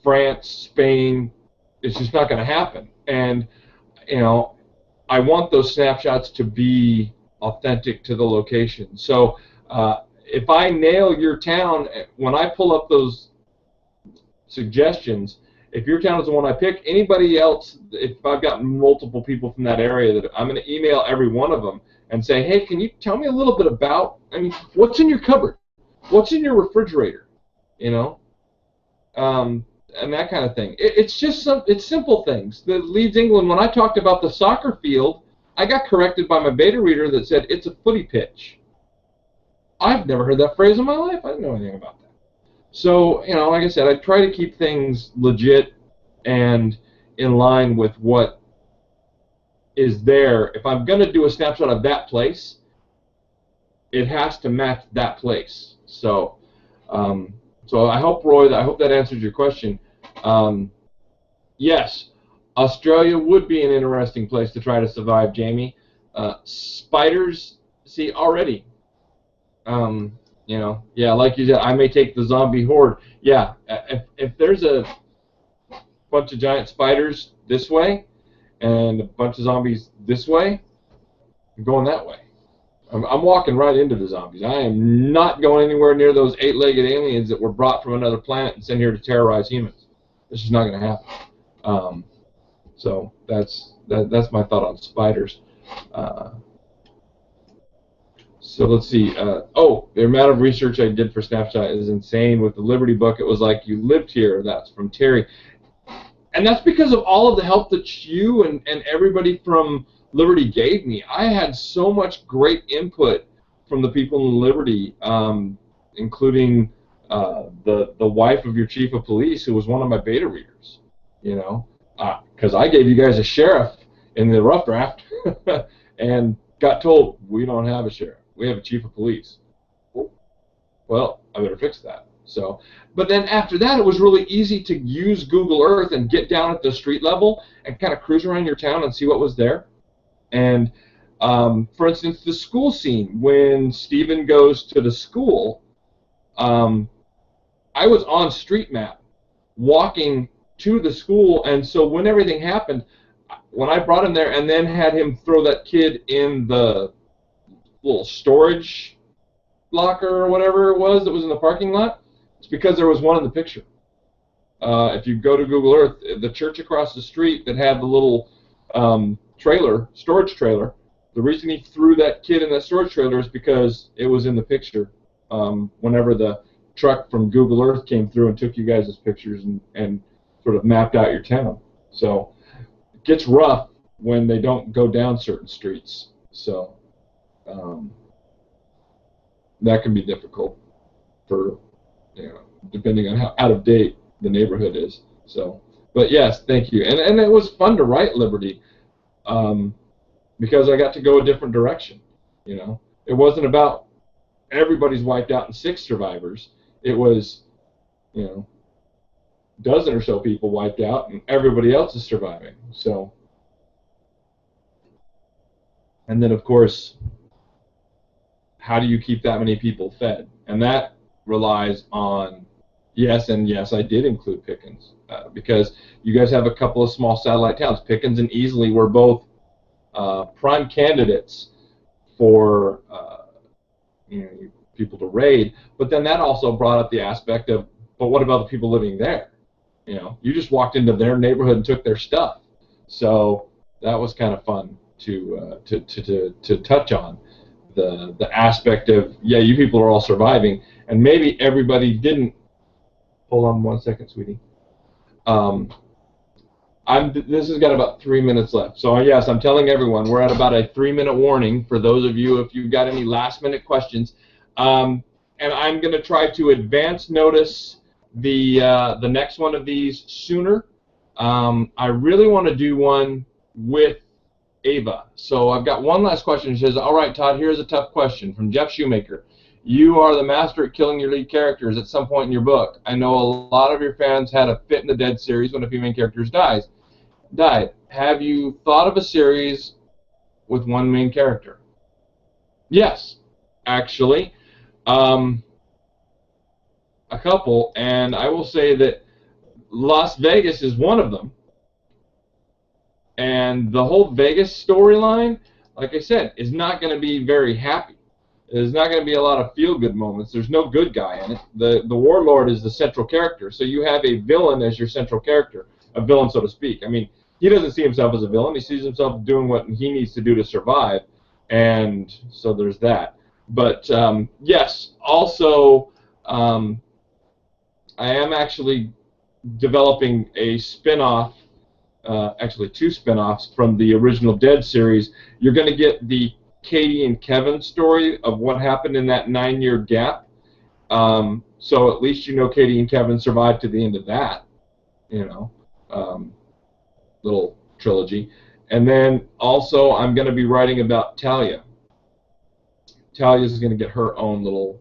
Speaker 1: France, Spain. It's just not going to happen. And, you know, I want those snapshots to be authentic to the location. So if I nail your town, when I pull up those suggestions, if your town is the one I pick, anybody else, if I've got multiple people from that area, that I'm going to email every one of them and say, hey, can you tell me a little bit about, I mean, what's in your cupboard? What's in your refrigerator? You know? And that kind of thing. It's just it's simple things. The Leeds, England, when I talked about the soccer field, I got corrected by my beta reader that said it's a footy pitch. I've never heard that phrase in my life. I didn't know anything about that. So, you know, like I said, I try to keep things legit and in line with what is there. If I'm going to do a snapshot of that place, it has to match that place. So, so I hope, Roy, I hope that answers your question. Yes, Australia would be an interesting place to try to survive, Jamie. Spiders, see, already. You know, yeah, like you said, I may take the zombie horde. Yeah, if there's a bunch of giant spiders this way and a bunch of zombies this way, I'm going that way. I'm walking right into the zombies. I am not going anywhere near those 8-legged aliens that were brought from another planet and sent here to terrorize humans. This is not going to happen. So that's my thought on spiders. So let's see. Oh, the amount of research I did for Snapshot is insane. With the Liberty book, it was like you lived here. That's from Terry. And that's because of all of the help that you and everybody from Liberty gave me. I had so much great input from the people in Liberty, including the wife of your chief of police, who was one of my beta readers. You know, because I gave you guys a sheriff in the rough draft, and got told we don't have a sheriff. We have a chief of police. Well, I better fix that. So, but then after that, it was really easy to use Google Earth and get down at the street level and kind of cruise around your town and see what was there. And for instance, the school scene, when Stephen goes to the school, I was on Street Map walking to the school, and so when everything happened, when I brought him there and then had him throw that kid in the little storage locker or whatever it was that was in the parking lot, it's because there was one in the picture. If you go to Google Earth, the church across the street that had the little storage trailer, the reason he threw that kid in that storage trailer is because it was in the picture whenever the truck from Google Earth came through and took you guys' pictures and sort of mapped out your town. So it gets rough when they don't go down certain streets. So that can be difficult for you know, depending on how out of date the neighborhood is. So, but yes, thank you. And it was fun to write Liberty, because I got to go a different direction. You know, it wasn't about everybody's wiped out and 6 survivors. It was, you know, a dozen or so people wiped out and everybody else is surviving. So, and then of course, how do you keep that many people fed? And that relies on, yes, and yes, I did include Pickens, because you guys have a couple of small satellite towns. Pickens and Easley were both prime candidates for you know, people to raid, but then that also brought up the aspect of, but what about the people living there? You know, you just walked into their neighborhood and took their stuff. So that was kind of fun to touch on the aspect of, yeah, you people are all surviving, and maybe everybody didn't. Hold on 1 second, sweetie. This has got about 3 minutes left. So yes, I'm telling everyone we're at about a 3-minute warning for those of you if you've got any last-minute questions. And I'm going to try to advance notice the next one of these sooner. I really want to do one with Ava. So I've got one last question. It says, all right, Todd, here's a tough question from Jeff Shoemaker. You are the master at killing your lead characters at some point in your book. I know a lot of your fans had a fit in the Dead series when a few main characters died. Have you thought of a series with one main character? Yes, actually. A couple, and I will say that Las Vegas is one of them. And the whole Vegas storyline, like I said, is not going to be very happy. There's not going to be a lot of feel-good moments. There's no good guy in it. The warlord is the central character, so you have a villain as your central character, a villain, so to speak. I mean, he doesn't see himself as a villain. He sees himself doing what he needs to do to survive, and so there's that. But yes, also, I am actually developing a spin-off, actually 2 spin-offs from the original Dead series. You're going to get the Katie and Kevin story of what happened in that 9-year gap. So at least you know Katie and Kevin survived to the end of that, you know, little trilogy. And then also I'm going to be writing about Talia. Talia is going to get her own little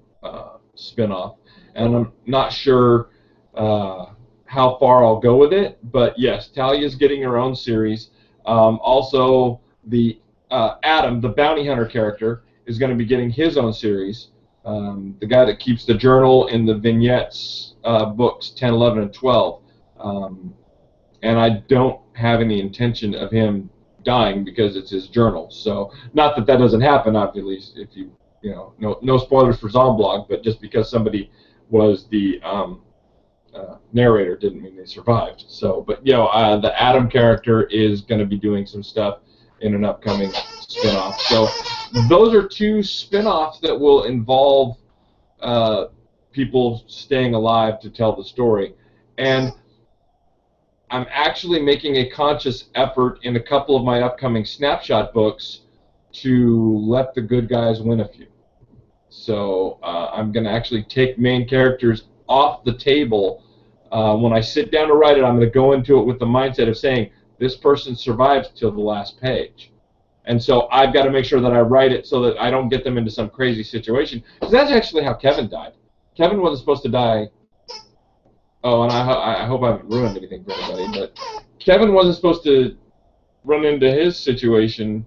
Speaker 1: spin-off. And I'm not sure how far I'll go with it, but yes, Talia's getting her own series. Also, the Adam, the bounty hunter character, is going to be getting his own series. The guy that keeps the journal in the vignettes, books 10, 11, and 12. And I don't have any intention of him dying because it's his journal. So, not that that doesn't happen, obviously, if you know, no spoilers for Zomblog, but just because somebody was the narrator didn't mean they survived. So, but you know, the Adam character is going to be doing some stuff in an upcoming spin-off. So those are 2 spin-offs that will involve people staying alive to tell the story. And I'm actually making a conscious effort in a couple of my upcoming Snapshot books to let the good guys win a few. So I'm going to actually take main characters off the table. When I sit down to write it, I'm going to go into it with the mindset of saying, this person survives till the last page. And so I've got to make sure that I write it so that I don't get them into some crazy situation. Because that's actually how Kevin died. Kevin wasn't supposed to die. Oh, and I hope I haven't ruined anything for anybody, but Kevin wasn't supposed to run into his situation.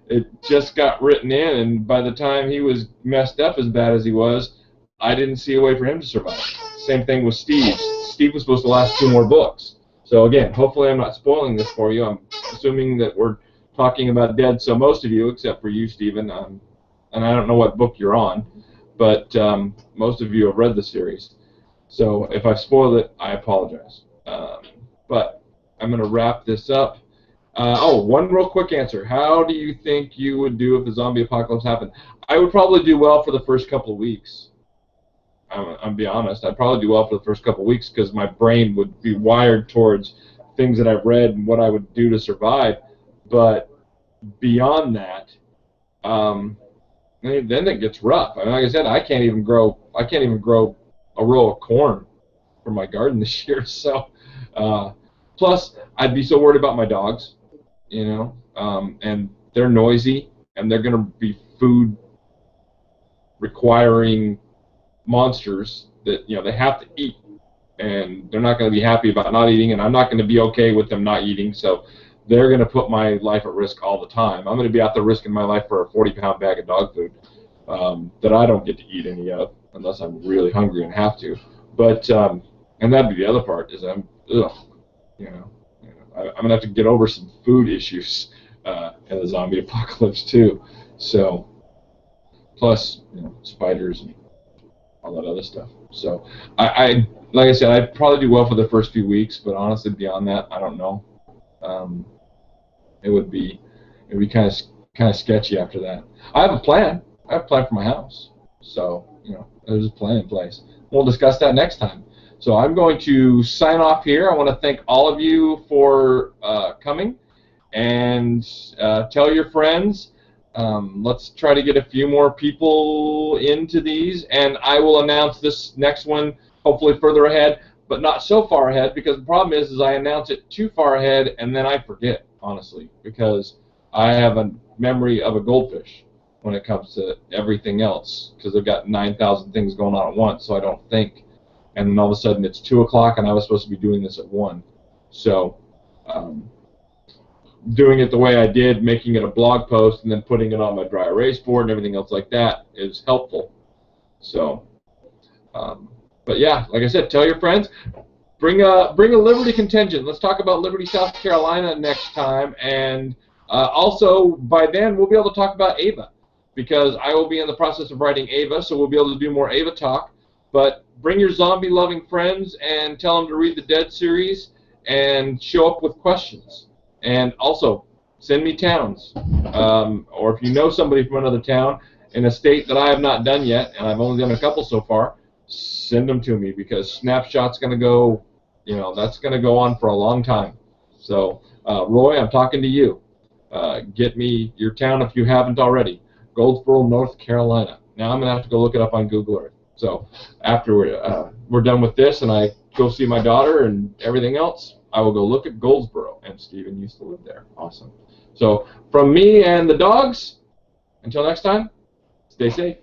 Speaker 1: It just got written in, and by the time he was messed up as bad as he was, I didn't see a way for him to survive. Same thing with Steve. Steve was supposed to last 2 more books. So again, hopefully I'm not spoiling this for you. I'm assuming that we're talking about Dead, so most of you, except for you, Stephen, and I don't know what book you're on, but most of you have read the series. So if I've spoiled it, I apologize. But I'm going to wrap this up. One real quick answer. How do you think you would do if the zombie apocalypse happened? I would probably do well for the first couple of weeks. I'll be honest. I'd probably do well for the first couple of weeks because my brain would be wired towards things that I've read and what I would do to survive. But beyond that, then it gets rough. I mean, like I said, I can't even grow I can't even grow a row of corn for my garden this year. So, plus I'd be so worried about my dogs, you know, and they're noisy and they're going to be food requiring monsters that, you know, they have to eat, and they're not going to be happy about not eating, and I'm not going to be okay with them not eating. So they're going to put my life at risk all the time. I'm going to be out there risking my life for a 40-pound bag of dog food that I don't get to eat any of unless I'm really hungry and have to. But and that'd be the other part is I'm I'm going to have to get over some food issues in the zombie apocalypse too. So plus, you know, spiders and all that other stuff. So I like I said, I'd probably do well for the first few weeks, but honestly, beyond that, I don't know. It would be kind of sketchy after that. I have a plan. I have a plan for my house. So, you know, there's a plan in place. We'll discuss that next time. So I'm going to sign off here. I want to thank all of you for coming, and tell your friends. Let's try to get a few more people into these, and I will announce this next one hopefully further ahead, but not so far ahead, because the problem is I announce it too far ahead and then I forget, honestly, because I have a memory of a goldfish when it comes to everything else, because I've got 9,000 things going on at once, so I don't think, and then all of a sudden it's 2 o'clock and I was supposed to be doing this at 1. So doing it the way I did, making it a blog post and then putting it on my dry erase board and everything else like that is helpful. So, but yeah, like I said, tell your friends. Bring a Liberty contingent. Let's talk about Liberty, South Carolina next time, and also by then we'll be able to talk about Ava, because I will be in the process of writing Ava, so we'll be able to do more Ava talk. But bring your zombie-loving friends and tell them to read the Dead series and show up with questions. And also, send me towns, or if you know somebody from another town in a state that I have not done yet, and I've only done a couple so far, send them to me, because Snapshot's going to go, you know, that's going to go on for a long time. So, Roy, I'm talking to you. Get me your town if you haven't already. Goldsboro, North Carolina. Now I'm going to have to go look it up on Google Earth. So after we're done with this and I go see my daughter and everything else, I will go look at Goldsboro. And Stephen used to live there. Awesome. So from me and the dogs, until next time, stay safe.